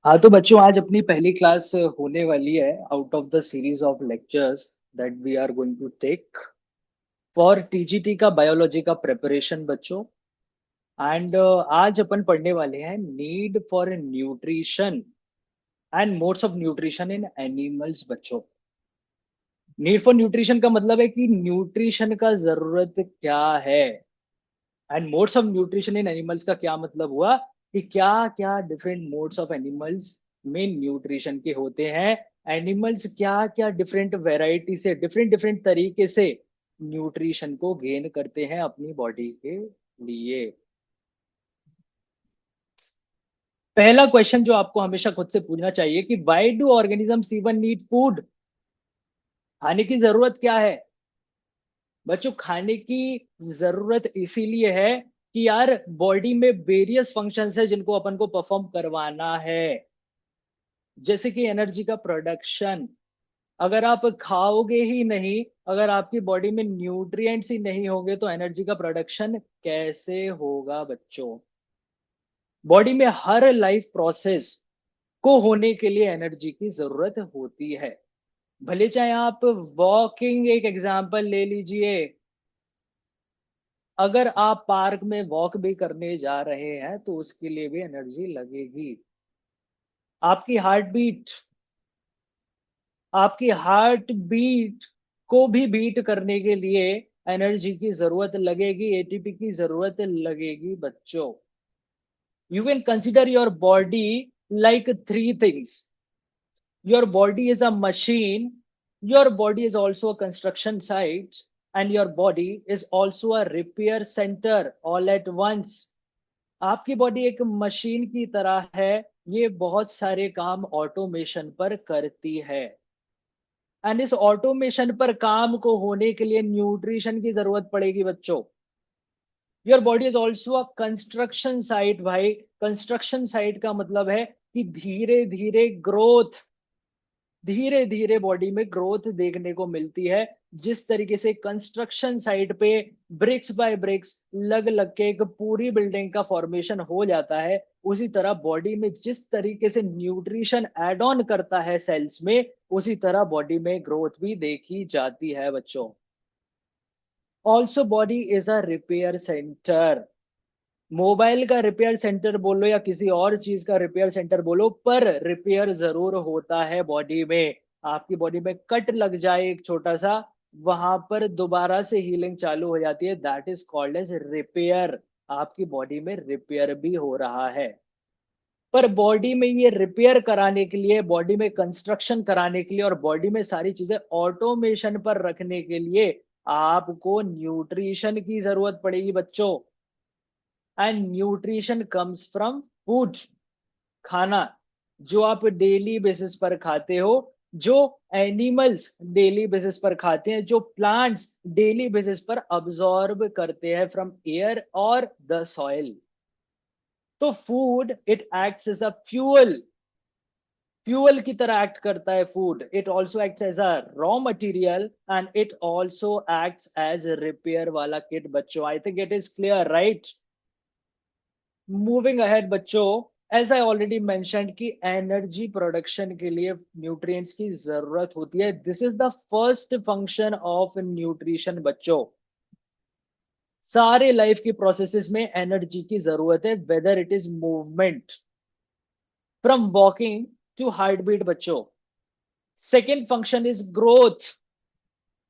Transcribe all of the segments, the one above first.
हाँ तो बच्चों, आज अपनी पहली क्लास होने वाली है out of the series of lectures that we are going to take for TGT का बायोलॉजी का प्रिपरेशन बच्चों। एंड आज अपन पढ़ने वाले हैं need for nutrition and modes of nutrition in animals बच्चों। नीड फॉर न्यूट्रिशन का मतलब है कि न्यूट्रिशन का जरूरत क्या है, and modes of nutrition in animals का क्या मतलब हुआ कि क्या क्या डिफरेंट मोड्स ऑफ एनिमल्स में न्यूट्रिशन के होते हैं। एनिमल्स क्या क्या डिफरेंट वैरायटी से डिफरेंट डिफरेंट तरीके से न्यूट्रिशन को गेन करते हैं अपनी बॉडी के लिए। पहला क्वेश्चन जो आपको हमेशा खुद से पूछना चाहिए कि why do organisms even need food. खाने की जरूरत क्या है बच्चों? खाने की जरूरत इसीलिए है कि यार बॉडी में वेरियस फंक्शंस है जिनको अपन को परफॉर्म करवाना है, जैसे कि एनर्जी का प्रोडक्शन। अगर आप खाओगे ही नहीं, अगर आपकी बॉडी में न्यूट्रिएंट्स ही नहीं होंगे तो एनर्जी का प्रोडक्शन कैसे होगा बच्चों? बॉडी में हर लाइफ प्रोसेस को होने के लिए एनर्जी की जरूरत होती है। भले चाहे आप वॉकिंग एक एग्जांपल ले लीजिए, अगर आप पार्क में वॉक भी करने जा रहे हैं तो उसके लिए भी एनर्जी लगेगी। आपकी हार्ट बीट, आपकी हार्ट बीट को भी बीट करने के लिए एनर्जी की जरूरत लगेगी, एटीपी की जरूरत लगेगी बच्चों। You can consider your body like three things. Your body is a machine, your body is also a construction site, and your body is also a repair centre all at once. आपकी body एक machine की तरह है, ये बहुत सारे काम automation पर करती है, एंड इस ऑटोमेशन पर काम को होने के लिए न्यूट्रिशन की जरूरत पड़ेगी बच्चों। Your body is also a construction site भाई। कंस्ट्रक्शन साइट का मतलब है कि धीरे धीरे ग्रोथ, धीरे धीरे बॉडी में ग्रोथ देखने को मिलती है। जिस तरीके से कंस्ट्रक्शन साइट पे ब्रिक्स बाय ब्रिक्स लग लग के एक पूरी बिल्डिंग का फॉर्मेशन हो जाता है, उसी तरह बॉडी में जिस तरीके से न्यूट्रिशन एड ऑन करता है सेल्स में, उसी तरह बॉडी में ग्रोथ भी देखी जाती है बच्चों। Also body is a repair centre. Mobile का रिपेयर सेंटर बोलो या किसी और चीज का रिपेयर सेंटर बोलो, पर रिपेयर जरूर होता है बॉडी में। आपकी बॉडी में कट लग जाए एक छोटा सा, वहां पर दोबारा से हीलिंग चालू हो जाती है, that is called as repair. आपकी बॉडी में रिपेयर भी हो रहा है। पर बॉडी में ये रिपेयर कराने के लिए, बॉडी में कंस्ट्रक्शन कराने के लिए और बॉडी में सारी चीजें ऑटोमेशन पर रखने के लिए आपको न्यूट्रिशन की जरूरत पड़ेगी बच्चों। And nutrition comes from food, खाना जो आप डेली बेसिस पर खाते हो, जो एनिमल्स डेली बेसिस पर खाते हैं, जो प्लांट्स डेली बेसिस पर अब्सॉर्ब करते हैं फ्रॉम एयर और द सॉइल। तो food it acts as a fuel, fuel की तरह एक्ट करता है food. It also acts as a raw material and it also acts as repair वाला किट बच्चों। I think it is clear right? Moving ahead बच्चों, as I already mentioned कि energy production के लिए न्यूट्रिएंट्स की जरूरत होती है। This is the first function of nutrition बच्चों। सारे लाइफ की प्रोसेसेस में एनर्जी की जरूरत है, whether it is movement from walking to heart beat बच्चों। Second function is growth.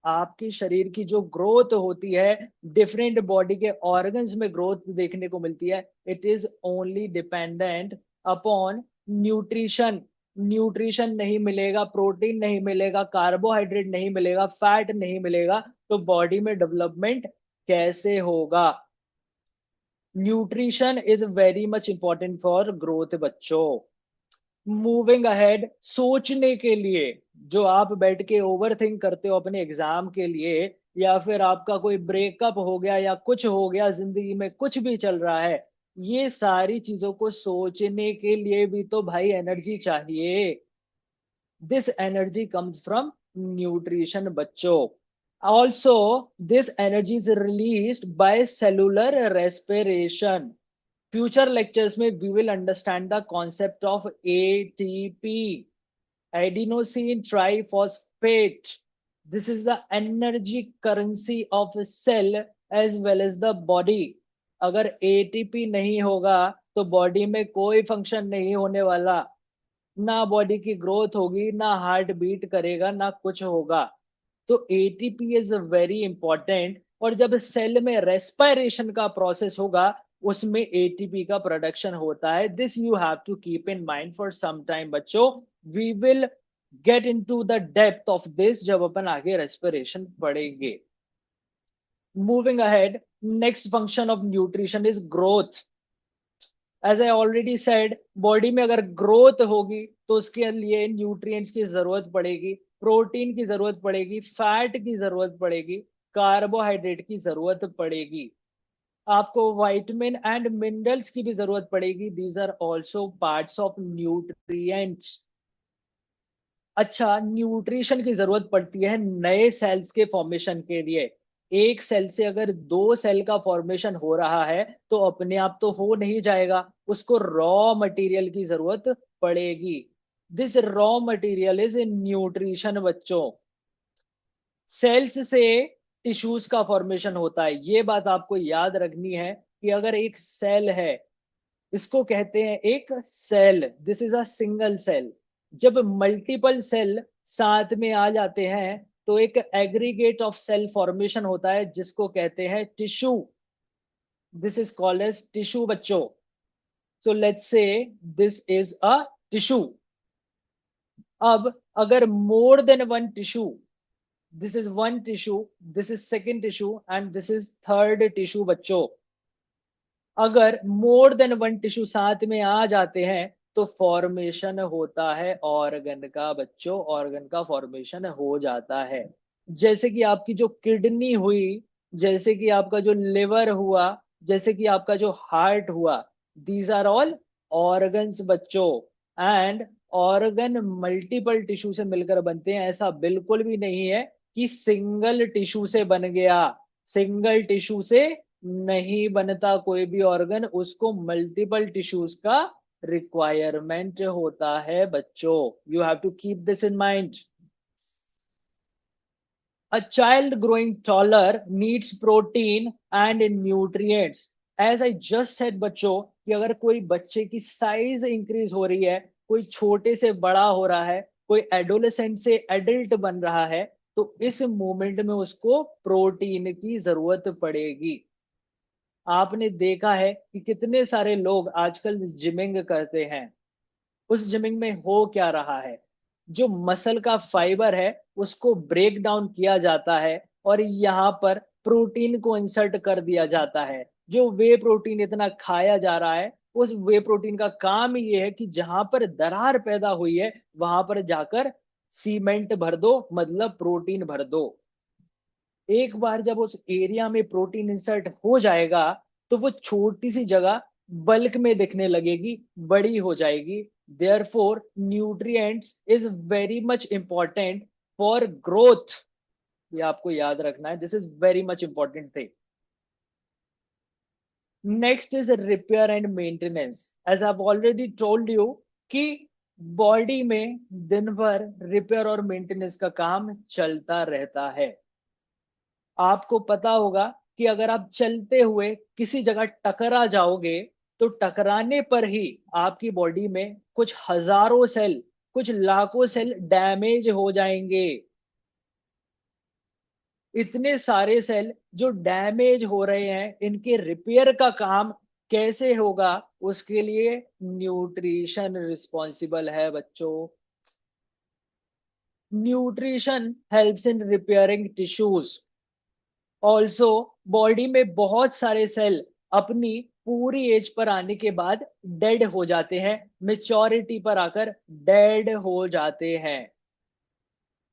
आपके शरीर की जो ग्रोथ होती है, डिफरेंट बॉडी के ऑर्गन्स में ग्रोथ देखने को मिलती है, it is only dependent upon nutrition. Nutrition नहीं मिलेगा, प्रोटीन नहीं मिलेगा, कार्बोहाइड्रेट नहीं मिलेगा, फैट नहीं मिलेगा, तो बॉडी में डेवलपमेंट कैसे होगा? Nutrition is very much important for growth बच्चों। मूविंग अहेड, सोचने के लिए, जो आप बैठ के ओवर थिंक करते हो अपने एग्जाम के लिए, या फिर आपका कोई ब्रेकअप हो गया या कुछ हो गया, जिंदगी में कुछ भी चल रहा है, ये सारी चीजों को सोचने के लिए भी तो भाई एनर्जी चाहिए। This energy comes from nutrition बच्चों। Also this energy is released by cellular respiration. Future lectures में we will understand the concept of ATP, adenosine triphosphate. This is the energy currency of a cell as well as the body. अगर ATP नहीं होगा तो body में कोई function नहीं होने वाला, ना बॉडी की ग्रोथ होगी, ना हार्ट बीट करेगा, ना कुछ होगा। तो एटीपी इज वेरी इंपॉर्टेंट, और जब सेल में रेस्पिरेशन का प्रोसेस होगा उसमें एटीपी का प्रोडक्शन होता है। This you have to keep in mind for some time बच्चों। We will get into the depth of this जब अपन आगे रेस्पिरेशन पढ़ेंगे। Moving ahead, next function of nutrition is growth. As I already said, body में अगर growth होगी तो उसके लिए न्यूट्रिएंट्स की जरूरत पड़ेगी, प्रोटीन की जरूरत पड़ेगी, फैट की जरूरत पड़ेगी, कार्बोहाइड्रेट की जरूरत पड़ेगी, आपको विटामिन एंड मिनरल्स की भी जरूरत पड़ेगी। These are also parts of nutrients. अच्छा, न्यूट्रिशन की जरूरत पड़ती है नए सेल्स के फॉर्मेशन के लिए। एक सेल से अगर दो सेल का फॉर्मेशन हो रहा है तो अपने आप तो हो नहीं जाएगा, उसको रॉ मटेरियल की जरूरत पड़ेगी। This raw material is in nutrition बच्चों। सेल्स से टिश्यूज का फॉर्मेशन होता है, ये बात आपको याद रखनी है कि अगर एक सेल है, इसको कहते हैं एक cell, this is a single cell. जब मल्टीपल सेल साथ में आ जाते हैं तो एक एग्रीगेट ऑफ सेल फॉर्मेशन होता है जिसको कहते हैं tissue. This is called as tissue बच्चों। So let's say this is a tissue. अब अगर more than one tissue, this is one tissue, this is second tissue and this is third tissue बच्चों, अगर मोर देन वन टिश्यू साथ में आ जाते हैं तो फॉर्मेशन होता है ऑर्गन का बच्चों, ऑर्गन का फॉर्मेशन हो जाता है। जैसे कि आपकी जो किडनी हुई, जैसे कि आपका जो लिवर हुआ, जैसे कि आपका जो हार्ट हुआ, दीज आर ऑल ऑर्गन्स बच्चों। एंड ऑर्गन मल्टीपल टिश्यू से मिलकर बनते हैं, ऐसा बिल्कुल भी नहीं है कि सिंगल टिश्यू से बन गया। सिंगल टिश्यू से नहीं बनता कोई भी ऑर्गन, उसको मल्टीपल टिश्यूज का रिक्वायरमेंट होता है बच्चों। You have to keep this in mind. A child growing taller needs protein and nutrients. As I just said बच्चों, कि अगर कोई बच्चे की साइज इंक्रीज हो रही है, कोई छोटे से बड़ा हो रहा है, कोई एडोलेसेंट से एडल्ट बन रहा है, तो इस मोमेंट में उसको प्रोटीन की जरूरत पड़ेगी। आपने देखा है कि कितने सारे लोग आजकल जिमिंग करते हैं। उस जिमिंग में हो क्या रहा है, जो मसल का फाइबर है उसको ब्रेक डाउन किया जाता है और यहाँ पर प्रोटीन को इंसर्ट कर दिया जाता है। जो वे प्रोटीन इतना खाया जा रहा है, उस वे प्रोटीन का काम ये है कि जहां पर दरार पैदा हुई है वहां पर जाकर सीमेंट भर दो, मतलब प्रोटीन भर दो। एक बार जब उस एरिया में प्रोटीन इंसर्ट हो जाएगा तो वो छोटी सी जगह बल्क में दिखने लगेगी, बड़ी हो जाएगी। Therefore nutrients is very much important for growth. ये आपको याद रखना है, this is very much important thing. Next is repair and maintenance. As I already told you कि बॉडी में दिन भर रिपेयर और मेंटेनेंस का काम चलता रहता है। आपको पता होगा कि अगर आप चलते हुए किसी जगह टकरा जाओगे तो टकराने पर ही आपकी बॉडी में कुछ हजारों सेल, कुछ लाखों सेल डैमेज हो जाएंगे। इतने सारे सेल जो डैमेज हो रहे हैं, इनके रिपेयर का काम कैसे होगा, उसके लिए न्यूट्रिशन रिस्पॉन्सिबल है बच्चों। Nutrition helps in repairing tissues. Also body में बहुत सारे सेल अपनी पूरी एज पर आने के बाद डेड हो जाते हैं, मेच्योरिटी पर आकर डेड हो जाते हैं।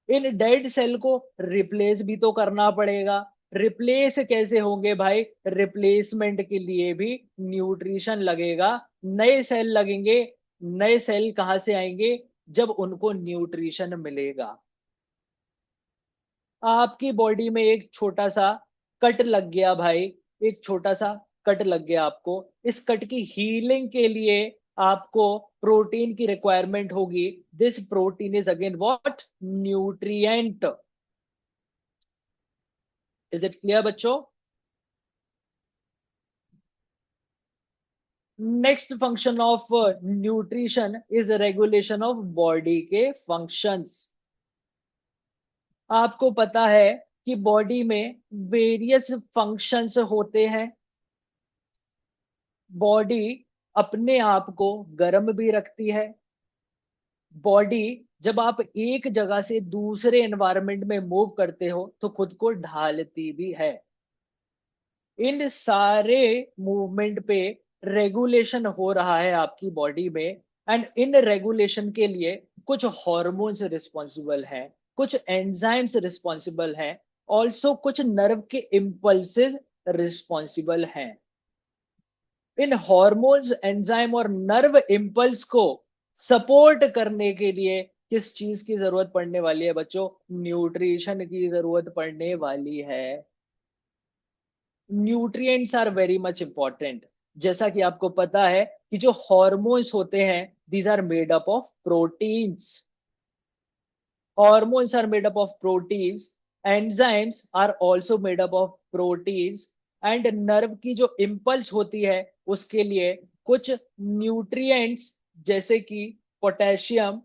इन डेड सेल को रिप्लेस भी तो करना पड़ेगा। रिप्लेस कैसे होंगे भाई, रिप्लेसमेंट के लिए भी न्यूट्रिशन लगेगा, नए सेल लगेंगे। नए सेल कहां से आएंगे, जब उनको न्यूट्रिशन मिलेगा। आपकी बॉडी में एक छोटा सा कट लग गया भाई, एक छोटा सा कट लग गया आपको, इस कट की हीलिंग के लिए आपको प्रोटीन की रिक्वायरमेंट होगी. This protein is again what? Nutrient. Is it clear बच्चों? Next function of nutrition is regulation of body के फंक्शंस. आपको पता है कि बॉडी में वेरियस फंक्शंस होते हैं. बॉडी अपने आप को गर्म भी रखती है. बॉडी जब आप एक जगह से दूसरे एनवायरनमेंट में मूव करते हो तो खुद को ढालती भी है. इन सारे मूवमेंट पे रेगुलेशन हो रहा है आपकी बॉडी में. एंड इन रेगुलेशन के लिए कुछ हॉर्मोन्स रिस्पॉन्सिबल हैं, कुछ एंजाइम्स रिस्पॉन्सिबल हैं, ऑल्सो कुछ नर्व के इम्पल्सेस रिस्पॉन्सिबल हैं. इन हॉर्मोन्स, एंजाइम और नर्व इम्पल्स को सपोर्ट करने के लिए किस चीज की जरूरत पड़ने वाली है बच्चों? न्यूट्रिशन की जरूरत पड़ने वाली है. Nutrients are very much important. जैसा कि आपको पता है कि जो हॉर्मोन्स होते हैं, these are made up of proteins. Hormones are made up of proteins, enzymes are also made up of proteins, and nerve की जो इम्पल्स होती है उसके लिए कुछ न्यूट्रिएंट्स जैसे कि पोटेशियम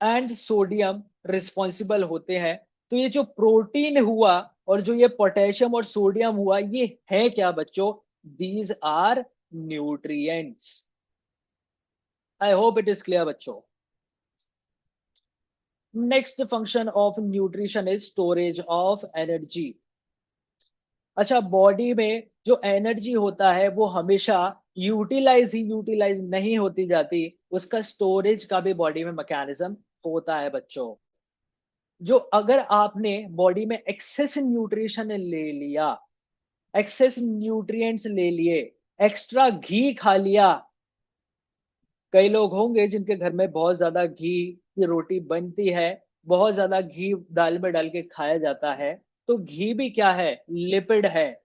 एंड सोडियम रिस्पॉन्सिबल होते हैं. तो ये जो प्रोटीन हुआ और जो ये पोटेशियम और सोडियम हुआ, ये है क्या बच्चों? These are nutrients. I hope it is clear बच्चों. Next function of nutrition is storage of energy. अच्छा, बॉडी में जो एनर्जी होता है वो हमेशा यूटिलाइज नहीं होती जाती. उसका स्टोरेज का भी बॉडी में मैकेनिज्म होता है बच्चों. जो अगर आपने बॉडी में एक्सेस न्यूट्रिशन ले लिया, एक्सेस न्यूट्रिएंट्स ले लिए, एक्स्ट्रा घी खा लिया. कई लोग होंगे जिनके घर में बहुत ज्यादा घी की रोटी बनती है, बहुत ज्यादा घी दाल में डाल के खाया जाता है. तो घी भी क्या है? लिपिड है.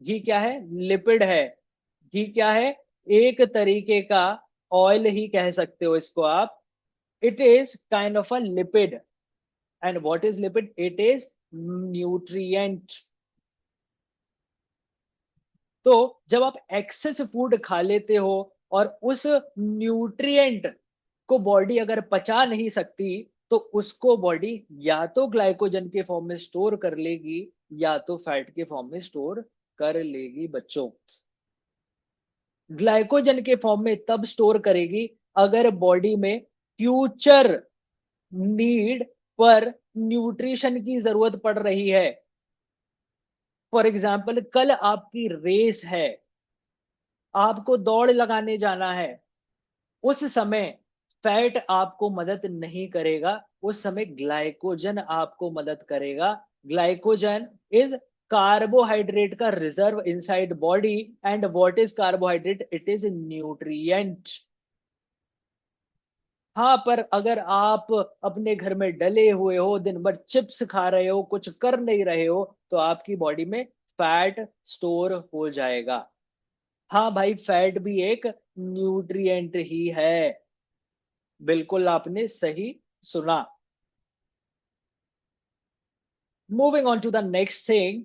घी क्या है? लिपिड है. घी क्या है? एक तरीके का ऑयल ही कह सकते हो इसको आप. It is kind of a lipid. And what is lipid? It is nutrient. तो जब आप एक्सेस फूड खा लेते हो और उस न्यूट्रिएंट को बॉडी अगर पचा नहीं सकती, तो उसको बॉडी या तो ग्लाइकोजन के फॉर्म में स्टोर कर लेगी या तो फैट के फॉर्म में स्टोर कर लेगी बच्चों. ग्लाइकोजन के फॉर्म में तब स्टोर करेगी अगर बॉडी में फ्यूचर नीड पर न्यूट्रिशन की जरूरत पड़ रही है. फॉर एग्जाम्पल, कल आपकी रेस है, आपको दौड़ लगाने जाना है. उस समय फैट आपको मदद नहीं करेगा, उस समय ग्लाइकोजन आपको मदद करेगा. ग्लाइकोजन इज कार्बोहाइड्रेट का reserve inside body. And what is carbohydrate? It is nutrient. हाँ, पर अगर आप अपने घर में डले हुए हो, दिन भर चिप्स खा रहे हो, कुछ कर नहीं रहे हो, तो आपकी बॉडी में फैट स्टोर हो जाएगा. हाँ भाई, फैट भी एक न्यूट्रिएंट ही है. बिल्कुल आपने सही सुना. Moving on to the next thing,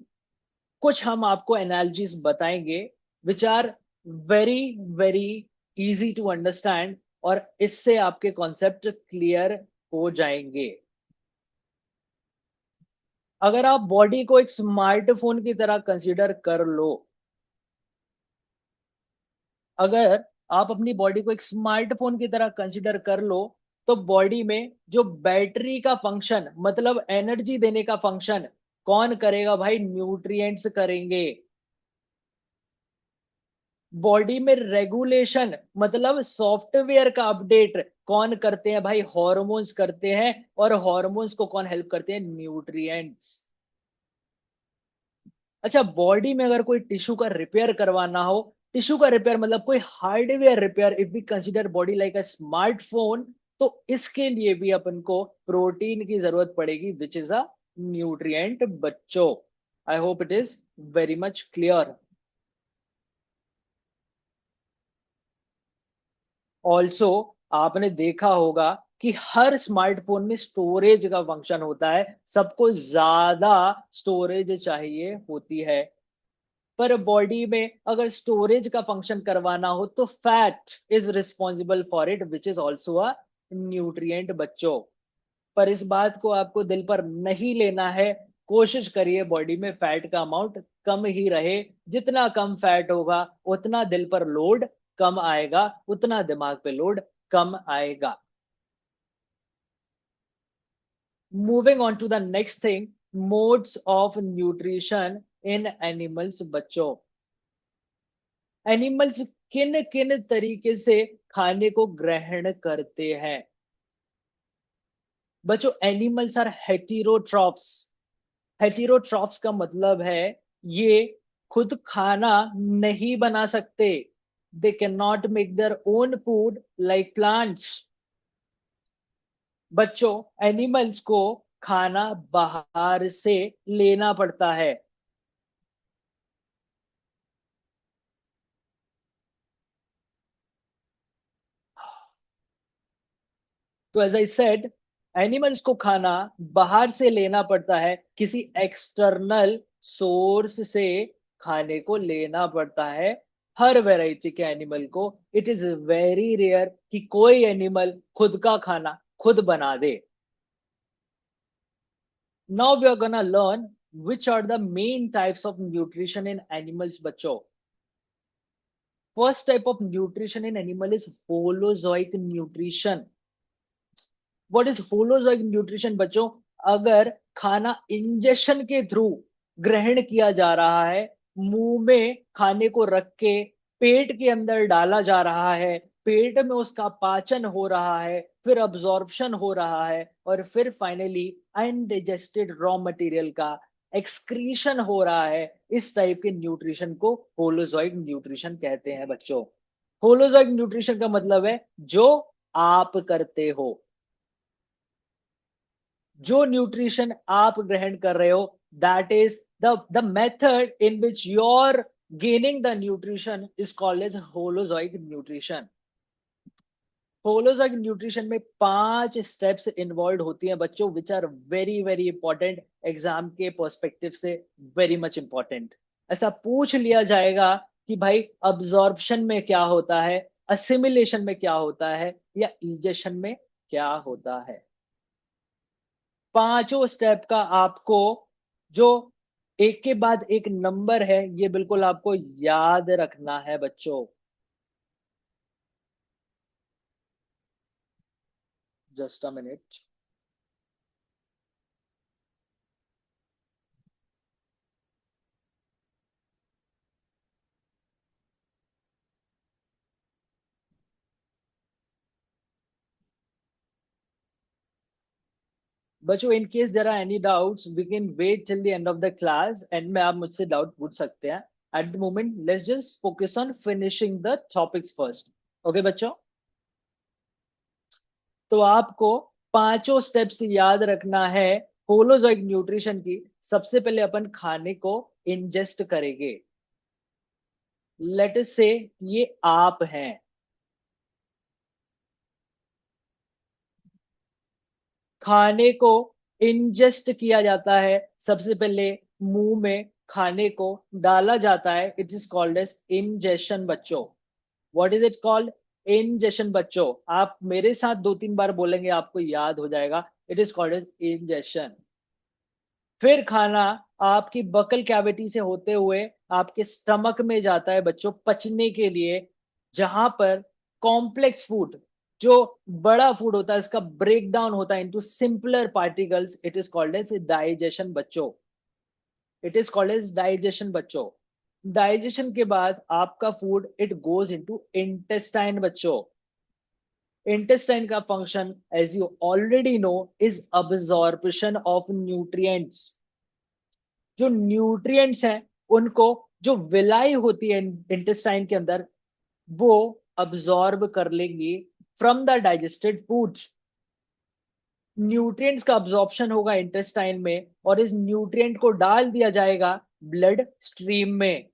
कुछ हम आपको एनालॉजीज बताएंगे which are very very easy to understand, और इससे आपके कॉन्सेप्ट क्लियर हो जाएंगे. अगर आप बॉडी को एक स्मार्टफोन की तरह कंसीडर कर लो, अगर आप अपनी बॉडी को एक स्मार्टफोन की तरह कंसीडर कर लो, तो बॉडी में जो बैटरी का फंक्शन, मतलब एनर्जी देने का फंक्शन, कौन करेगा भाई? न्यूट्रिएंट्स करेंगे. बॉडी में रेगुलेशन, मतलब सॉफ्टवेयर का अपडेट, कौन करते हैं भाई? हॉर्मोन्स करते हैं. और हॉर्मोन्स को कौन हेल्प करते हैं? न्यूट्रिएंट्स. अच्छा, बॉडी में अगर कोई टिश्यू का रिपेयर करवाना हो, टिश्यू का रिपेयर मतलब कोई hardware repair, if we consider body like a smartphone, तो इसके लिए भी अपन को प्रोटीन की जरूरत पड़ेगी, विच इज अ न्यूट्रिएंट बच्चों. I hope it is very much clear. Also आपने देखा होगा कि हर स्मार्टफोन में स्टोरेज का फंक्शन होता है, सबको ज्यादा स्टोरेज चाहिए होती है। पर बॉडी में अगर स्टोरेज का फंक्शन करवाना हो तो fat is responsible for it, which is also a nutrient बच्चों। पर इस बात को आपको दिल पर नहीं लेना है। कोशिश करिए बॉडी में फैट का अमाउंट कम ही रहे। जितना कम फैट होगा उतना दिल पर लोड कम आएगा, उतना दिमाग पे लोड कम आएगा। Moving on to the next thing, modes of nutrition in animals बच्चों। एनिमल्स किन किन तरीके से खाने को ग्रहण करते हैं बच्चों? Animals are heterotrophs. हेटेरोट्रॉफ्स का मतलब है ये खुद खाना नहीं बना सकते। They can not make their own food like plants. बच्चों, एनिमल्स को खाना बाहर से लेना पड़ता है। तो एज आई सेड, एनिमल्स को खाना बाहर से लेना पड़ता है, किसी एक्सटर्नल सोर्स से खाने को लेना पड़ता है हर वैरायटी के एनिमल को। इट इज वेरी रेयर कि कोई एनिमल खुद का खाना खुद बना दे। Now we are gonna learn which are the main types of nutrition in animals बच्चों। First type of nutrition in animal is holozoic nutrition। What is holozoic nutrition बच्चों? अगर खाना इंजेक्शन के थ्रू ग्रहण किया जा रहा है, मुंह में खाने को रख के पेट के अंदर डाला जा रहा है, पेट में उसका पाचन हो रहा है, फिर अब्जॉर्प्शन हो रहा है, और फिर फाइनली अनडाइजेस्टेड रॉ मटेरियल का एक्सक्रीशन हो रहा है, इस टाइप के न्यूट्रिशन को होलोजोइक न्यूट्रिशन कहते हैं बच्चों। होलोजोइक न्यूट्रिशन का मतलब है जो आप करते हो, जो न्यूट्रिशन आप ग्रहण कर रहे हो, that is the method in which your gaining the nutrition is called as holozoic nutrition. Holozoic nutrition में 5 स्टेप्स इन्वॉल्व होती हैं बच्चों, which are very very important, exam के पर्सपेक्टिव से वेरी मच इंपॉर्टेंट। ऐसा पूछ लिया जाएगा कि भाई अब्जॉर्प्शन में क्या होता है, असिमिलेशन में क्या होता है, या इजेशन में क्या होता है। पांचों स्टेप का आपको जो एक के बाद एक नंबर है, ये बिल्कुल आपको याद रखना है बच्चों। Just a minute. बच्चों, in case there are any doubts we can wait till the end of the class, end में आप मुझसे डाउट पूछ सकते हैं। At the moment let's just focus on finishing the topics first. Okay बच्चों, तो आपको पांचों स्टेप्स याद रखना है होलोजोइक न्यूट्रिशन की। सबसे पहले अपन खाने को इंजेस्ट करेंगे। लेट अस से ये आप हैं, खाने को इंजेस्ट किया जाता है, सबसे पहले मुंह में खाने को डाला जाता है, it is called as ingestion बच्चों। What is it called? Ingestion बच्चों। आप मेरे साथ 2-3 बार बोलेंगे आपको याद हो जाएगा। It is called as ingestion. फिर खाना आपकी बकल कैविटी से होते हुए आपके स्टमक में जाता है बच्चों, पचने के लिए, जहां पर कॉम्प्लेक्स फूड, जो बड़ा फूड होता है, इसका ब्रेक डाउन होता है into simpler particles. It is called as digestion बच्चों। It is called as digestion बच्चों। डाइजेशन के बाद आपका food it goes into intestine बच्चों। इंटेस्टाइन का function as you already know is absorption of nutrients. जो न्यूट्रिएंट्स हैं उनको, जो विलाई होती है इंटेस्टाइन के अंदर, वो अब्जॉर्ब कर लेंगी from the digested foods. Nutrients का अब्जॉर्प्शन होगा इंटेस्टाइन में, और इस न्यूट्रिएंट को डाल दिया जाएगा ब्लड स्ट्रीम में।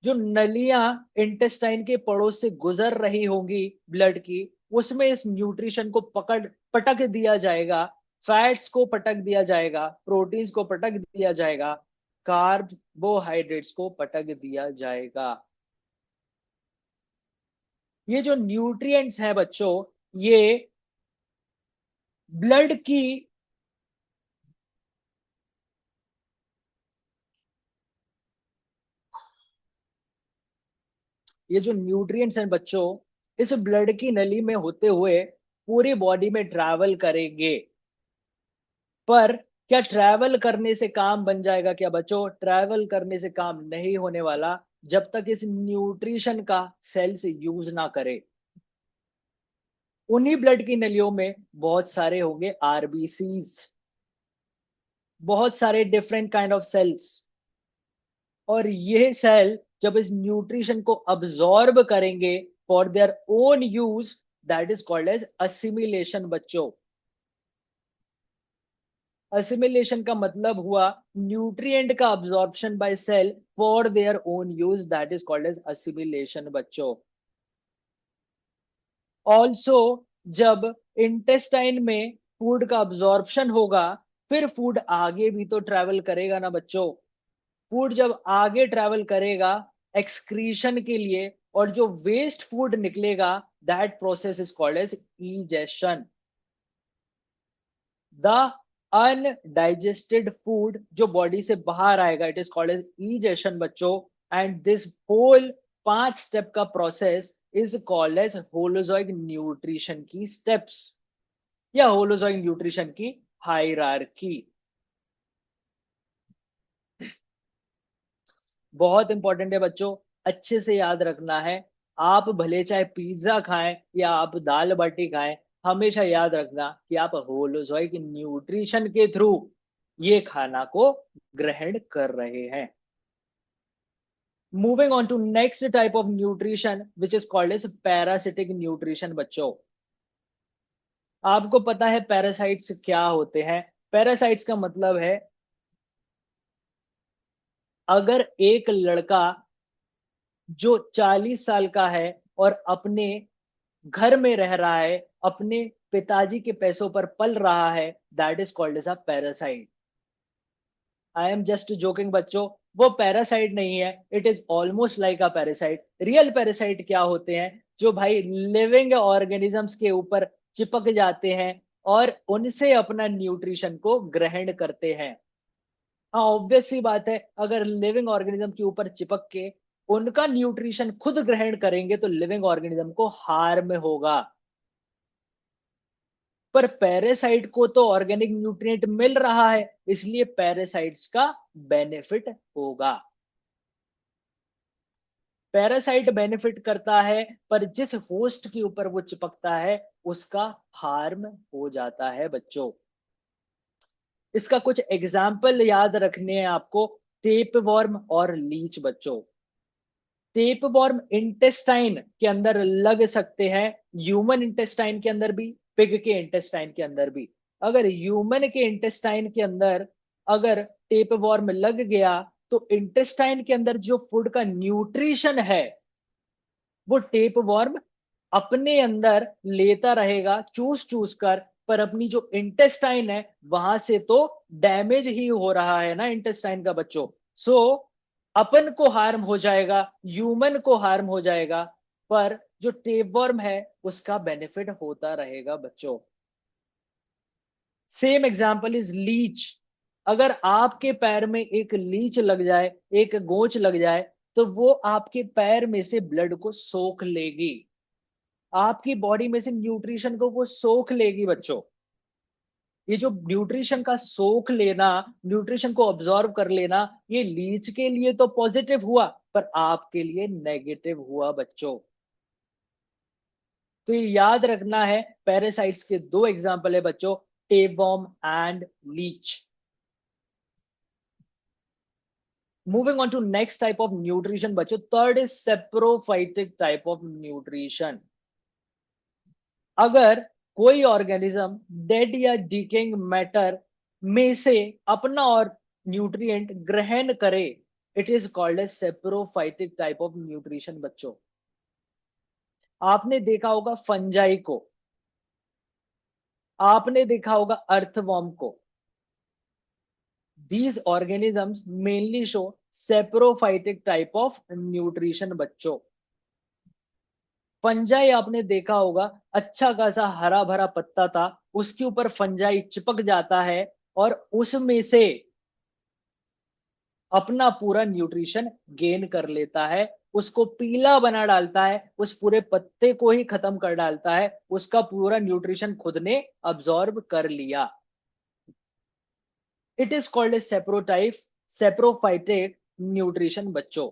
जो नलियां इंटेस्टाइन के पड़ोस से गुजर रही होंगी ब्लड की, उसमें इस न्यूट्रिशन को पकड़ पटक दिया जाएगा, फैट्स को पटक दिया जाएगा, प्रोटीन्स को पटक दिया जाएगा, कार्बोहाइड्रेट्स को पटक दिया जाएगा। ये जो न्यूट्रिएंट्स हैं बच्चों, ये ब्लड की ये जो न्यूट्रिएंट्स हैं बच्चों, इस ब्लड की नली में होते हुए पूरी बॉडी में ट्रैवल करेंगे। पर क्या ट्रैवल करने से काम बन जाएगा? क्या बच्चों, ट्रैवल करने से काम नहीं होने वाला जब तक इस न्यूट्रिशन का सेल्स यूज ना करे। उन्हीं ब्लड की नलियों में बहुत सारे होंगे आरबीसीज, बहुत सारे डिफरेंट काइंड ऑफ सेल्स, और ये सेल जब इस न्यूट्रिशन को अब्सॉर्ब करेंगे for their own use, that is called as assimilation बच्चों। असिमिलेशन का मतलब हुआ न्यूट्रिएंट का absorption by cell for their own use, that is called as assimilation बच्चों। ऑल्सो जब इंटेस्टाइन में फूड का अब्सॉर्प्शन होगा, फिर फूड आगे भी तो ट्रैवल करेगा ना बच्चों। फूड जब आगे ट्रैवल करेगा एक्सक्रीशन के लिए, और जो वेस्ट फूड निकलेगा, that process is called as egestion. The undigested food जो बॉडी से बाहर आएगा, it is called as egestion बच्चों। एंड दिस होल 5 स्टेप का process is called as holozoic nutrition की स्टेप्स, या होलोजॉइक न्यूट्रिशन की हायरार्की। बहुत इंपॉर्टेंट है बच्चों, अच्छे से याद रखना है। आप भले चाहे पिज्जा खाएं या आप दाल बाटी खाएं, हमेशा याद रखना कि आप होलोजॉइक न्यूट्रिशन के थ्रू ये खाना को ग्रहण कर रहे हैं। Moving on to next type of nutrition which is called as parasitic nutrition बच्चों। आपको पता है पैरासाइट्स क्या होते हैं? पैरासाइट्स का मतलब है, अगर एक लड़का जो 40 साल का है और अपने घर में रह रहा है, अपने पिताजी के पैसों पर पल रहा है, that is called as a parasite. I am just joking बच्चों, वो पैरासाइट नहीं है, it is almost like a parasite. Real parasite क्या होते हैं? जो भाई लिविंग ऑर्गेनिजम्स के ऊपर चिपक जाते हैं और उनसे अपना न्यूट्रिशन को ग्रहण करते हैं। हाँ, ऑब्वियस सी बात है, अगर लिविंग ऑर्गेनिज्म के ऊपर चिपक के उनका न्यूट्रिशन खुद ग्रहण करेंगे तो लिविंग ऑर्गेनिज्म को हार्म होगा। पर पैरासाइट को तो ऑर्गेनिक न्यूट्रिएंट मिल रहा है, इसलिए पैरासाइट्स का बेनिफिट होगा। पैरासाइट बेनिफिट करता है, पर जिस होस्ट के ऊपर वो चिपकता है उसका हार्म हो जाता है बच्चों। इसका कुछ एग्जाम्पल याद रखने हैं आपको, टेपवॉर्म और लीच बच्चों। टेपवॉर्म इंटेस्टाइन के अंदर लग सकते हैं, ह्यूमन इंटेस्टाइन के अंदर भी, पिग के इंटेस्टाइन के अंदर भी। अगर ह्यूमन के इंटेस्टाइन के अंदर अगर टेपवॉर्म लग गया, तो इंटेस्टाइन के अंदर जो फूड का न्यूट्रिशन है वो टेपवॉर्म अपने अंदर लेता रहेगा चूस चूस कर, पर अपनी जो इंटेस्टाइन है वहां से तो डैमेज ही हो रहा है ना इंटेस्टाइन का बच्चों। सो अपन को हार्म हो जाएगा, ह्यूमन को हार्म हो जाएगा, पर जो टेपवॉर्म है उसका बेनिफिट होता रहेगा बच्चों। Same example is leech. अगर आपके पैर में एक लीच लग जाए, एक गोच लग जाए, तो वो आपके पैर में से ब्लड को सोख लेगी, आपकी बॉडी में से न्यूट्रिशन को वो सोख लेगी बच्चों। ये जो न्यूट्रिशन का सोख लेना, न्यूट्रिशन को ऑब्जॉर्व कर लेना, ये लीच के लिए तो पॉजिटिव हुआ, पर आपके लिए नेगेटिव हुआ बच्चों। तो ये याद रखना है, पैरासाइट्स के 2 एग्जाम्पल है बच्चों, tapeworm and leech. Moving on to next type of nutrition बच्चों, third is saprophytic type of nutrition. अगर कोई ऑर्गेनिज्म डेड या डिकेइंग मैटर में से अपना और न्यूट्रिएंट ग्रहण करे, it is called as saprophytic type of nutrition बच्चों। आपने देखा होगा फंजाई को, आपने देखा होगा अर्थवॉर्म को। These organisms mainly show saprophytic type of nutrition बच्चों। फंजाई आपने देखा होगा, अच्छा खासा हरा भरा पत्ता था, उसके ऊपर फंजाई चिपक जाता है और उसमें से अपना पूरा न्यूट्रिशन गेन कर लेता है, उसको पीला बना डालता है, उस पूरे पत्ते को ही खत्म कर डालता है, उसका पूरा न्यूट्रिशन खुद ने अब्सॉर्ब कर लिया। It is called a saprophytic nutrition बच्चों।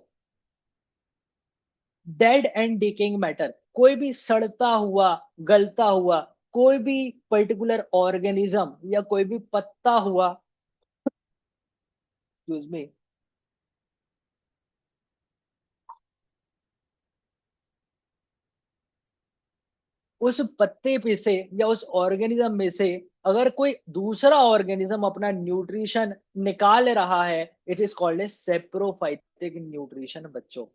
डेड एंड डिकेइंग मैटर, कोई भी सड़ता हुआ, गलता हुआ, कोई भी पर्टिकुलर ऑर्गेनिज्म या कोई भी पत्ता हुआ, एक्सक्यूज मी, उस पत्ते पे से या उस ऑर्गेनिज्म में से अगर कोई दूसरा ऑर्गेनिज्म अपना न्यूट्रिशन निकाल रहा है, it is called a saprophytic nutrition बच्चों।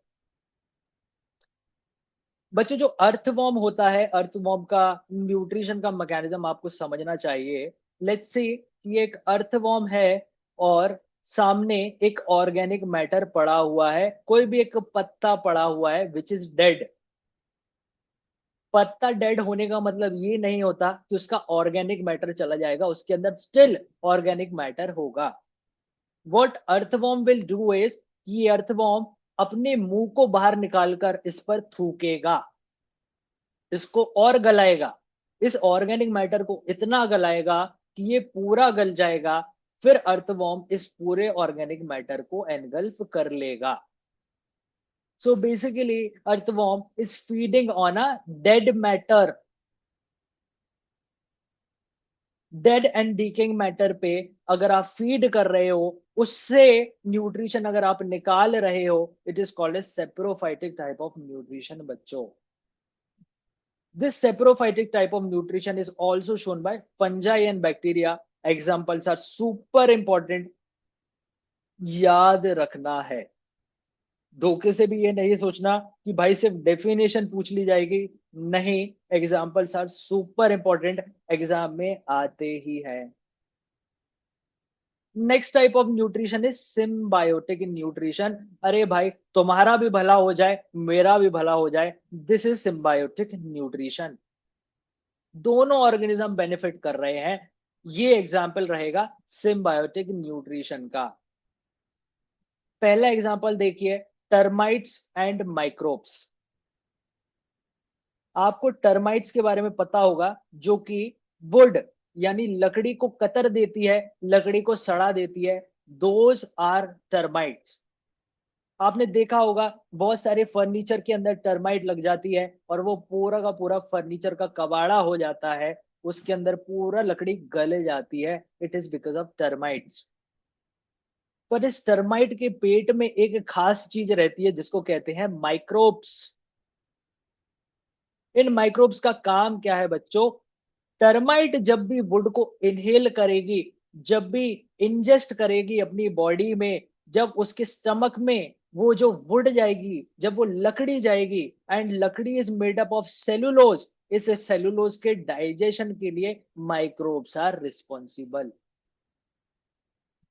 बच्चों जो अर्थवॉर्म होता है, अर्थवॉर्म का न्यूट्रिशन का मैकेनिज्म आपको समझना चाहिए। लेट्स सी कि एक अर्थवॉर्म है और सामने एक ऑर्गेनिक मैटर पड़ा हुआ है, कोई भी एक पत्ता पड़ा हुआ है विच इज डेड। पत्ता डेड होने का मतलब ये नहीं होता कि उसका ऑर्गेनिक मैटर चला जाएगा, उसके अंदर स्टिल ऑर्गेनिक मैटर होगा। What earthworm will do is, ये अर्थवॉर्म अपने मुंह को बाहर निकालकर इस पर थूकेगा, इसको और गलाएगा, इस ऑर्गेनिक मैटर को इतना गलाएगा कि ये पूरा गल जाएगा, फिर अर्थवॉर्म इस पूरे ऑर्गेनिक मैटर को एनगल्फ कर लेगा। So basically earthworm is feeding on a dead matter, dead and decaying matter पे अगर आप फीड कर रहे हो, उससे न्यूट्रिशन अगर आप निकाल रहे हो, it is called a saprophytic type of nutrition बच्चों। This saprophytic type of nutrition is also shown by fungi and bacteria. Examples are super important. याद रखना है, धोखे से भी ये नहीं सोचना कि भाई सिर्फ डेफिनेशन पूछ ली जाएगी, नहीं, examples are super important, exam में आते ही है। Next type of nutrition is symbiotic nutrition. अरे भाई तुम्हारा भी भला हो जाए, मेरा भी भला हो जाए, दिस इज सिम्बायोटिक न्यूट्रिशन। दोनों ऑर्गेनिज्म बेनिफिट कर रहे हैं, ये एग्जाम्पल रहेगा सिम्बायोटिक न्यूट्रिशन का। पहला एग्जाम्पल देखिए, टर्माइट्स एंड माइक्रोब्स। आपको टर्माइट्स के बारे में पता होगा, जो कि वुड यानी लकड़ी को कतर देती है, लकड़ी को सड़ा देती है, दोज आर टर्माइट्स। आपने देखा होगा बहुत सारे फर्नीचर के अंदर टर्माइट लग जाती है और वो पूरा का पूरा फर्नीचर का कबाड़ा हो जाता है, उसके अंदर पूरा लकड़ी गल जाती है, it is because of termites. पर इस टर्माइट के पेट में एक खास चीज रहती है जिसको कहते हैं माइक्रोब्स। इन माइक्रोब्स का काम क्या है बच्चों, टर्माइट जब भी वुड को इनहेल करेगी, जब भी इंजेस्ट करेगी अपनी बॉडी में, जब उसके स्टमक में वो जो वुड जाएगी, जब वो लकड़ी जाएगी, एंड लकड़ी is made up of cellulose, इस सेलुलोज के डाइजेशन के लिए माइक्रोब्स आर रिस्पॉन्सिबल।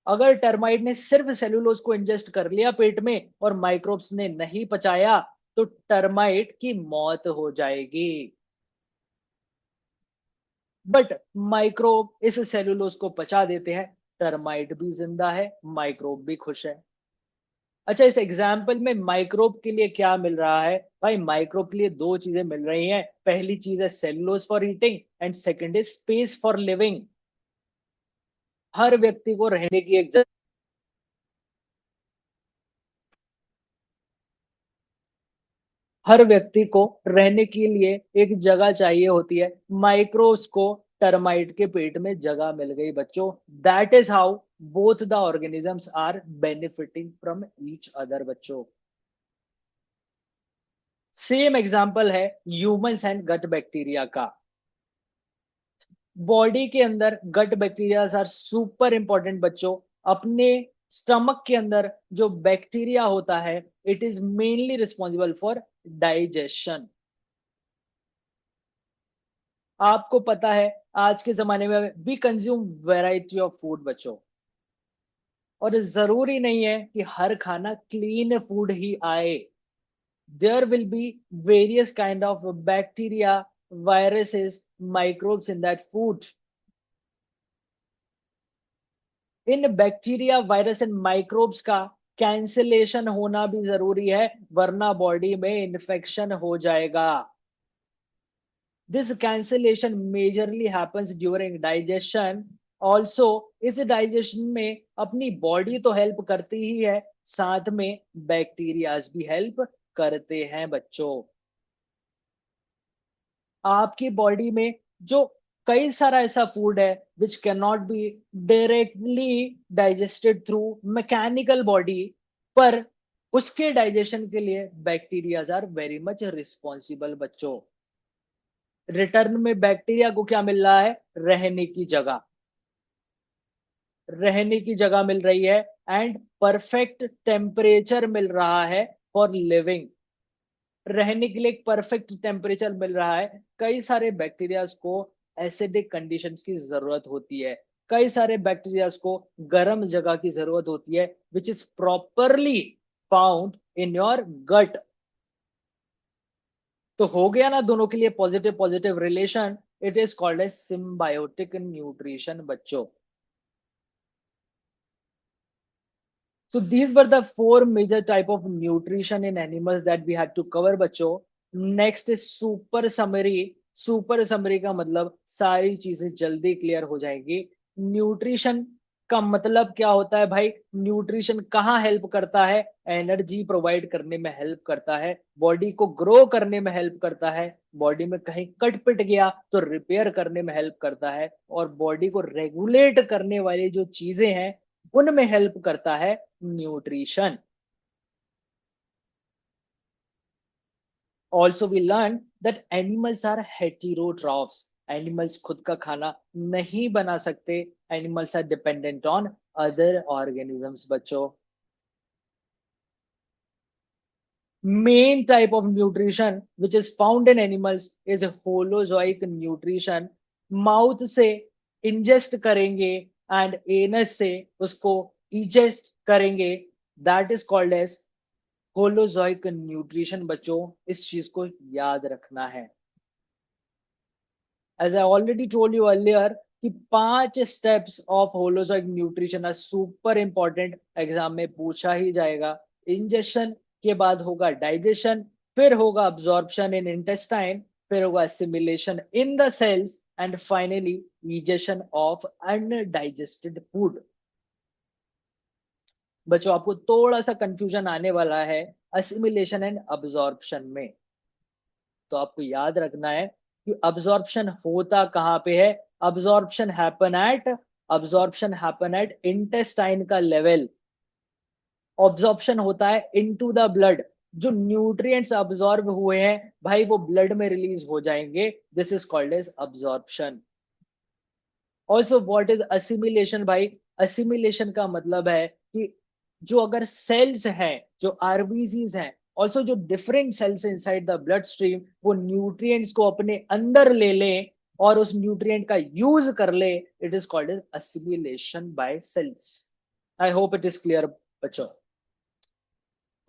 अगर टर्माइट ने सिर्फ सेलुलोज को इंजेस्ट कर लिया पेट में और माइक्रोब्स ने नहीं पचाया, तो टर्माइट की मौत हो जाएगी। बट माइक्रोब इस सेलुलोज को पचा देते हैं, टर्माइट भी जिंदा है, माइक्रोब भी खुश है। अच्छा, इस एग्जाम्पल में माइक्रोब के लिए क्या मिल रहा है भाई, माइक्रोब के लिए दो चीजें मिल रही हैं। पहली चीज है cellulose for eating and second is space for living. हर व्यक्ति को रहने की एक जगह, हर व्यक्ति को रहने के लिए एक जगह चाहिए होती है, माइक्रोब्स को टर्माइट के पेट में जगह मिल गई बच्चों। That is how both the organisms are benefiting from each other बच्चों। सेम एग्जांपल है ह्यूमंस एंड गट बैक्टीरिया का। बॉडी के अंदर gut bacteria are super important बच्चों। अपने स्टमक के अंदर जो बैक्टीरिया होता है, it is mainly responsible for digestion. आपको पता है आज के जमाने में we consume variety of food बच्चों, और जरूरी नहीं है कि हर खाना क्लीन फूड ही आए। There will be various kind of bacteria, viruses, microbes in that food. इन बैक्टीरिया, वायरस एंड माइक्रोब्स का कैंसिलेशन होना भी जरूरी है, वरना बॉडी में इन्फेक्शन हो जाएगा। This cancellation majorly happens during digestion. Also इस डाइजेशन में अपनी बॉडी तो हेल्प करती ही है, साथ में बैक्टीरियाज भी हेल्प करते हैं बच्चों। आपकी बॉडी में जो कई सारा ऐसा फूड है which can not be directly digested through mechanical body, पर उसके डाइजेशन के लिए bacterias are very much responsible बच्चों। रिटर्न में बैक्टीरिया को क्या मिल रहा है? रहने की जगह, रहने की जगह मिल रही है, एंड परफेक्ट टेम्परेचर मिल रहा है फॉर लिविंग। रहने के लिए एक परफेक्ट टेम्परेचर मिल रहा है। कई सारे बैक्टीरियाज को एसिडिक कंडीशंस की जरूरत होती है, कई सारे बैक्टीरियाज को गर्म जगह की जरूरत होती है, which is properly found in your gut. तो हो गया ना दोनों के लिए positive positive relation. It is called as symbiotic nutrition बच्चों। So these were the four major type of nutrition in animals that we had to cover बच्चों। Next is super summary. Super summary का मतलब सारी चीजें जल्दी clear हो जाएंगी। Nutrition का मतलब क्या होता है भाई? न्यूट्रिशन कहाँ हेल्प करता है? एनर्जी प्रोवाइड करने में हेल्प करता है, बॉडी को ग्रो करने में हेल्प करता है, बॉडी में कहीं कट पिट गया तो रिपेयर करने में हेल्प करता है, और बॉडी को रेगुलेट करने वाली जो चीजें हैं उनमें हेल्प करता है nutrition. Also we learn that animals are heterotrophs. Animals खुद का खाना नहीं बना सकते, animals are dependent on other organisms बच्चों। Main type of nutrition which is found in animals is holozoic nutrition. Mouth से इंजेस्ट करेंगे एंड एनस से उसको इजेस्ट करेंगे, that is called as holozoic nutrition बच्चों। इस चीज को याद रखना है। As I already told you earlier कि 5 steps of holozoic nutrition are super important, exam में पूछा ही जाएगा। इंजेक्शन के बाद होगा डाइजेशन, फिर होगा अब्जॉर्प्शन इन इंटेस्टाइन, फिर होगा assimilation in the cells, and finally egestion of undigested food. बच्चों आपको थोड़ा सा कंफ्यूजन आने वाला है असिमिलेशन एंड अब्जॉर्प्शन में। तो आपको याद रखना है कि अब्जॉर्प्शन होता कहां पे है? अब्जॉर्प्शन हैपन एट इंटेस्टाइन का लेवल। ऑब्जॉर्प्शन होता है इनटू द ब्लड। जो न्यूट्रिएंट्स अब्जॉर्ब हुए हैं भाई वो ब्लड में रिलीज हो जाएंगे, this is called as absorption. Also what is assimilation भाई? असिमिलेशन का मतलब है कि जो अगर सेल्स हैं, जो आरबीसीज हैं, ऑल्सो जो different cells inside the blood stream, वो न्यूट्रिएंट्स को अपने अंदर ले लें और उस न्यूट्रिएंट का यूज कर ले, it is called as assimilation by cells. I hope it is clear बच्चों।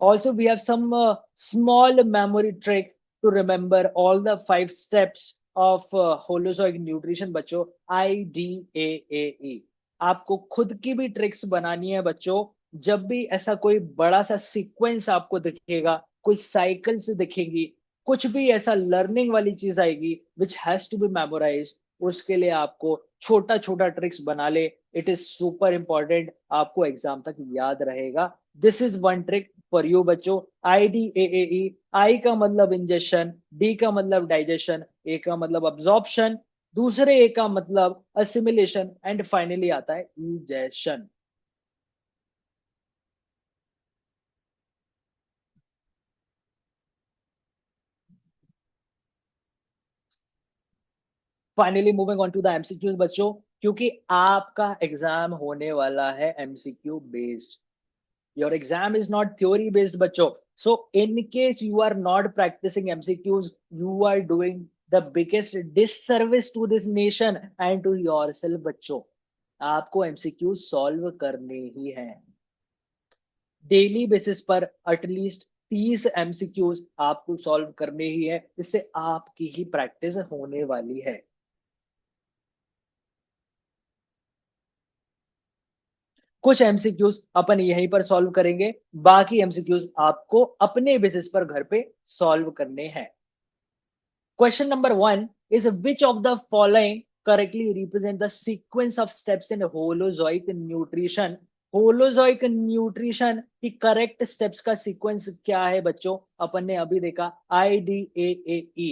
Also, we have some small memory trick to remember all the 5 steps of holozoic nutrition बच्चों। IDAAE। आपको खुद की भी ट्रिक्स बनानी है बच्चों। जब भी ऐसा कोई बड़ा सा सीक्वेंस आपको दिखेगा, कोई साइकिल्स दिखेगी, कुछ भी ऐसा लर्निंग वाली चीज आएगी which has to be memorize, उसके लिए आपको छोटा छोटा ट्रिक्स बना ले। इट इज सुपर इंपॉर्टेंट, आपको एग्जाम तक याद रहेगा। This is one trick for you बच्चों। IDAAE। आई का मतलब इंजेक्शन, डी का मतलब डाइजेशन, ए का मतलब अब्जॉर्प्शन, दूसरे ए का मतलब असिमिलेशन, एंड फाइनली आता है egestion. Finally moving on to the MCQs बच्चों। क्योंकि आपका एग्जाम होने वाला है MCQ based. Your exam is not theory based बच्चों. So in case you are not practising MCQs, you are doing the biggest disservice to this nation and to yourself बच्चों. आपको MCQ solve करने ही है. Daily basis पर at least 30 MCQs आपको solve करने ही है. इससे आपकी ही प्रैक्टिस होने वाली है. कुछ एमसीक्यूज अपन यहीं पर सॉल्व करेंगे, बाकी एमसीक्यूज आपको अपने बेसिस पर घर पे सॉल्व करने हैं. Question number 1 is which of the following correctly represent the sequence of steps in holozoic nutrition. Holozoic nutrition की करेक्ट स्टेप्स का सीक्वेंस क्या है बच्चों? अपन ने अभी देखा IDAAE,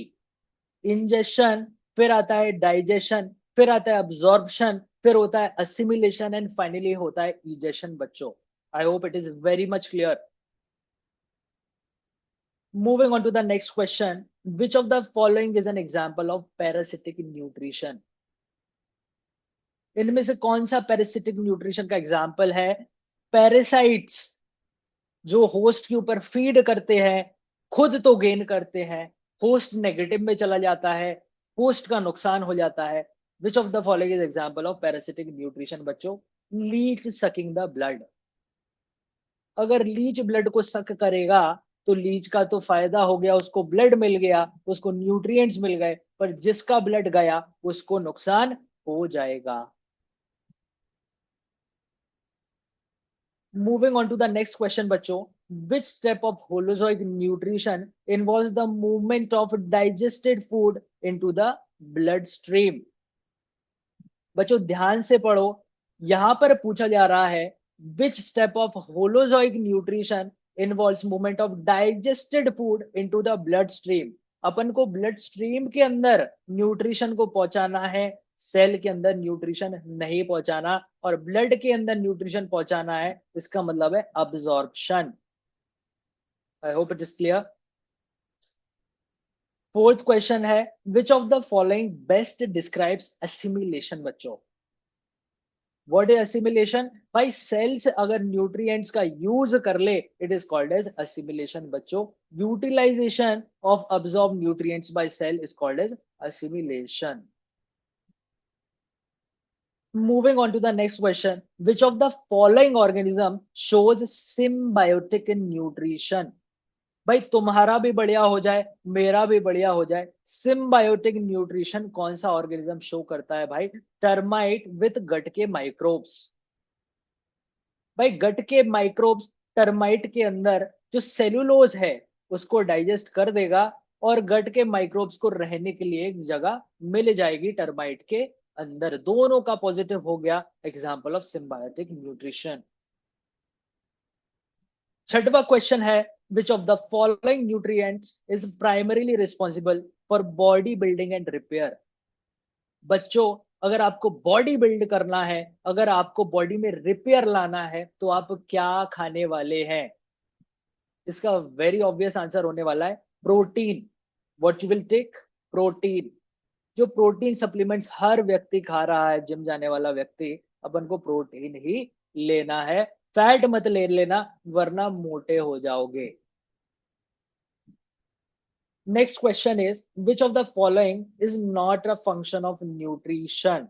इंजेशन, फिर आता है डाइजेशन, फिर आता है अब्जॉर्प्शन, फिर होता है असिमिलेशन एंड फाइनली होता है इजेशन बच्चों. I hope it is very much clear. Moving on to the next question, which of the following is an example of parasitic nutrition? इनमें से कौन सा पैरासिटिक न्यूट्रिशन का एग्जाम्पल है? पैरासाइट्स जो होस्ट के ऊपर फीड करते हैं, खुद तो गेन करते हैं, होस्ट नेगेटिव में चला जाता है, होस्ट का नुकसान हो जाता है. Which of the following is example of parasitic nutrition बच्चों? Leech sucking the blood. अगर लीच ब्लड को सक करेगा तो लीच का तो फायदा हो गया, उसको ब्लड मिल गया, उसको न्यूट्रिएंट्स मिल गए, पर जिसका ब्लड गया उसको नुकसान हो जाएगा. Moving on to the next question बच्चों, which step of holozoic nutrition involves the movement of digested food into the blood stream? बच्चों ध्यान से पढ़ो, यहां पर पूछा जा रहा है which step of holozoic nutrition involves movement of digested food into the blood stream. अपन को ब्लड स्ट्रीम के अंदर न्यूट्रिशन को पहुंचाना है, सेल के अंदर न्यूट्रिशन नहीं पहुंचाना, और ब्लड के अंदर न्यूट्रिशन पहुंचाना है, इसका मतलब है absorption. I hope it is clear. Fourth question है, which of the following best describes assimilation बच्चों? What is assimilation? भाई सेल्स अगर न्यूट्रिएंट्स का यूज कर ले, it is called as assimilation बच्चों. Utilisation of absorb nutrients by cell is called as assimilation. Moving on to the next question, which of the following organism shows symbiotic nutrition? भाई तुम्हारा भी बढ़िया हो जाए, मेरा भी बढ़िया हो जाए, सिम्बायोटिक न्यूट्रिशन कौन सा ऑर्गेनिज्म शो करता है भाई? टर्माइट विथ गट के माइक्रोब्स. भाई गट के माइक्रोब्स टर्माइट के अंदर जो सेलुलोज है उसको डाइजेस्ट कर देगा, और गट के माइक्रोब्स को रहने के लिए एक जगह मिल जाएगी टर्माइट के अंदर. दोनों का पॉजिटिव हो गया एग्जाम्पल ऑफ सिम्बायोटिक न्यूट्रिशन. छठवा क्वेश्चन है, which of the following nutrients is primarily responsible for body building and repair? बच्चों अगर आपको बॉडी बिल्ड करना है, अगर आपको बॉडी में रिपेयर लाना है, तो आप क्या खाने वाले हैं? इसका वेरी ऑब्वियस आंसर होने वाला है protein. What you will take? Protein. जो प्रोटीन सप्लीमेंट्स हर व्यक्ति खा रहा है, जिम जाने वाला व्यक्ति, अपन को प्रोटीन ही लेना है. फैट मत ले लेना वरना मोटे हो जाओगे. Next question is, which of the following is not a function of nutrition?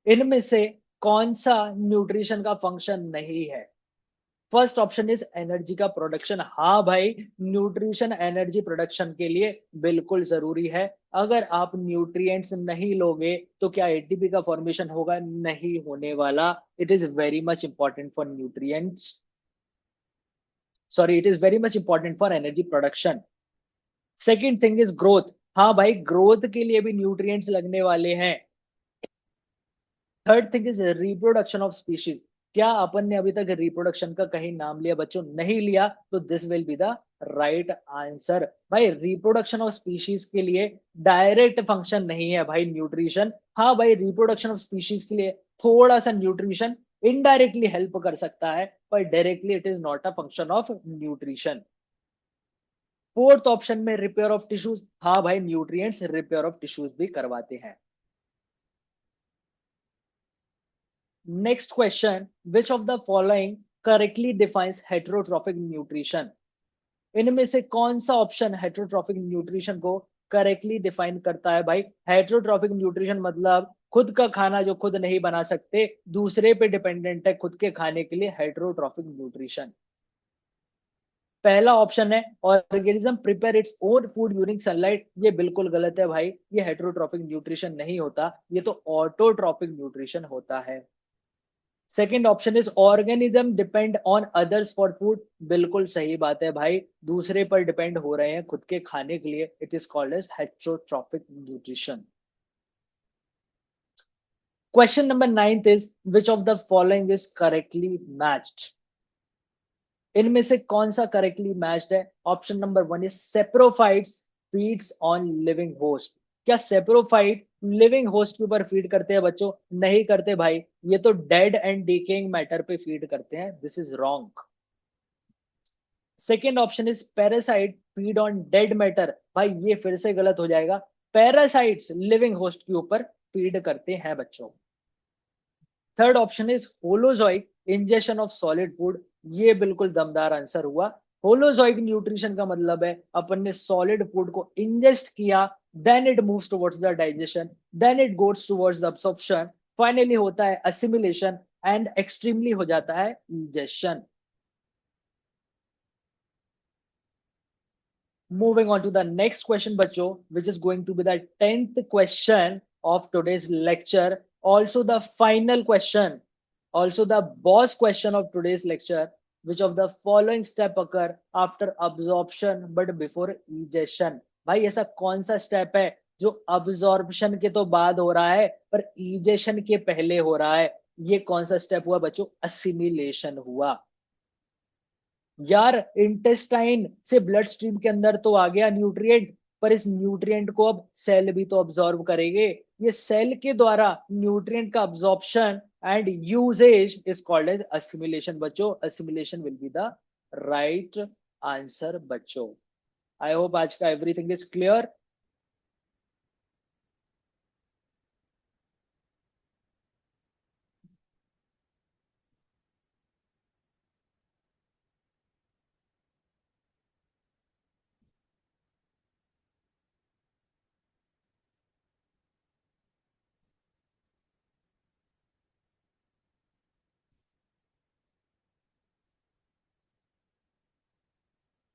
इनमें से कौन सा न्यूट्रिशन का फंक्शन नहीं है? फर्स्ट ऑप्शन इज एनर्जी का प्रोडक्शन. हाँ भाई, न्यूट्रिशन एनर्जी प्रोडक्शन के लिए बिल्कुल जरूरी है. अगर आप न्यूट्रिएंट्स नहीं लोगे तो क्या एटीपी का फॉर्मेशन होगा? नहीं होने वाला. It is very much important for nutrients, sorry, it is very much important for energy production. Second thing is growth. हाँ भाई, ग्रोथ के लिए भी न्यूट्रिएंट्स लगने वाले हैं. Third thing is reproduction of species. क्या अपन ने अभी तक रिप्रोडक्शन का कहीं नाम लिया बच्चों? नहीं लिया, तो this will be the right answer. भाई रिप्रोडक्शन ऑफ स्पीशीज के लिए डायरेक्ट फंक्शन नहीं है भाई न्यूट्रिशन. हाँ भाई, रिप्रोडक्शन ऑफ स्पीशीज के लिए थोड़ा सा न्यूट्रिशन इनडायरेक्टली हेल्प कर सकता है, पर directly it is not a function of nutrition. Fourth option में रिपेयर ऑफ टिश्यूज, हाँ भाई न्यूट्रिएंट्स रिपेयर ऑफ टिश्यूज भी करवाते हैं. Next question, which of the following correctly defines heterotrophic nutrition? इनमें से कौन सा ऑप्शन हेटेरोट्रॉफिक न्यूट्रिशन को करेक्टली डिफाइन करता है? भाई हेटेरोट्रॉफिक न्यूट्रिशन मतलब खुद का खाना जो खुद नहीं बना सकते, दूसरे पे डिपेंडेंट है खुद के खाने के लिए, हेटेरोट्रॉफिक न्यूट्रिशन। पहला ऑप्शन है organism prepare its own food during sunlight, ये बिल्कुल गलत है भाई, ये हेटेरोट्रॉफिक न्यूट्रिशन नहीं होता, ये तो ऑटोट्रॉफिक न्यूट्रिशन होता है। Second option is organism depend on others for food, बिल्कुल सही बात है भाई, दूसरे पर डिपेंड हो रहे हैं खुद के खाने के लिए, it is called as heterotrophic nutrition. Question number 9 is which of the following is correctly matched? इनमें से कौन सा करेक्टली मैच्ड है? Option number 1 is saprophytes feeds on living host. क्या सेप्रोफाइट लिविंग होस्ट के ऊपर फीड करते हैं बच्चों? नहीं करते भाई, ये तो डेड एंड डिकेइंग मैटर पे फीड करते हैं, this is wrong. Second option is parasite feed on dead matter, भाई ये फिर से गलत हो जाएगा, पैरासाइट्स लिविंग होस्ट के ऊपर फीड करते हैं बच्चों। Third option is holozoic injection of solid food, ये बिल्कुल दमदार आंसर हुआ। होलोजोइक न्यूट्रिशन का मतलब है अपन ने सॉलिड फूड को इंजेस्ट किया, then it moves towards the digestion, then it goes towards the absorption, finally होता है असिमिलेशन एंड एक्सट्रीमली हो जाता है ingestion. Moving on to the next question, bacho, which is going to be the 10th question of today's lecture. Also the final question, also the boss question of today's lecture. Which of the following step occur after absorption but before egestion? भाई ऐसा कौन सा step है जो absorption के तो बाद हो रहा है पर इजेशन के पहले हो रहा है? ये कौन सा स्टेप हुआ बच्चों? असिमिलेशन हुआ। यार इंटेस्टाइन से ब्लड स्ट्रीम के अंदर तो आ गया न्यूट्रिएंट, पर इस न्यूट्रिएंट को अब सेल भी तो अब्सॉर्ब करेंगे, ये सेल के द्वारा न्यूट्रिएंट का absorption and usages is called as assimilation बच्चों, assimilation will be the right answer बच्चों। आई होप आज का everything is clear.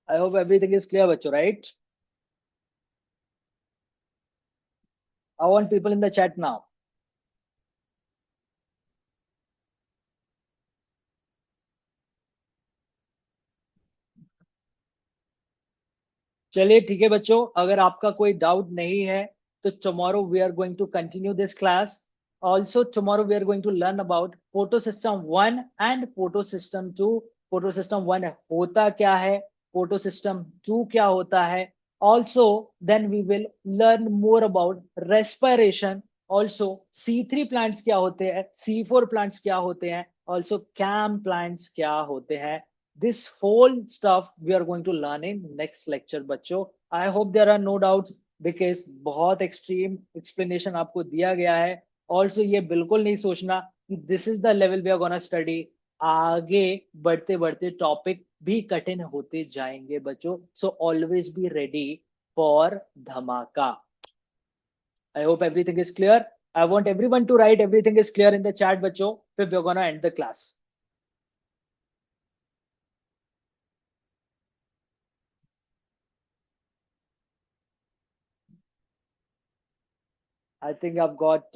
I hope everything is clear बच्चों, right? I want people in the chat now. चलिए ठीक है बच्चों, अगर आपका कोई डाउट नहीं है तो tomorrow we are going to continue this class. Also tomorrow we are going to learn about photosystem 1 and photosystem 2. photosystem 1 होता क्या है, photosystem 2 क्या होता है, also then we will learn more about respiration, also C3 plants क्या होते हैं, C4 plants क्या होते हैं, also CAM plants क्या होते हैं। This whole stuff we are going to learn in next lecture बच्चों। I hope there are no doubts because बहुत extreme explanation आपको दिया गया है। Also ये बिल्कुल नहीं सोचना कि this is the level we are gonna study, आगे बढ़ते बढ़ते टॉपिक भी कठिन होते जाएंगे बच्चों, so always be ready for धमाका। I hope everything is clear. I want everyone to write everything is clear in the chat बच्चों, फिर we're gonna end the class. I think I've got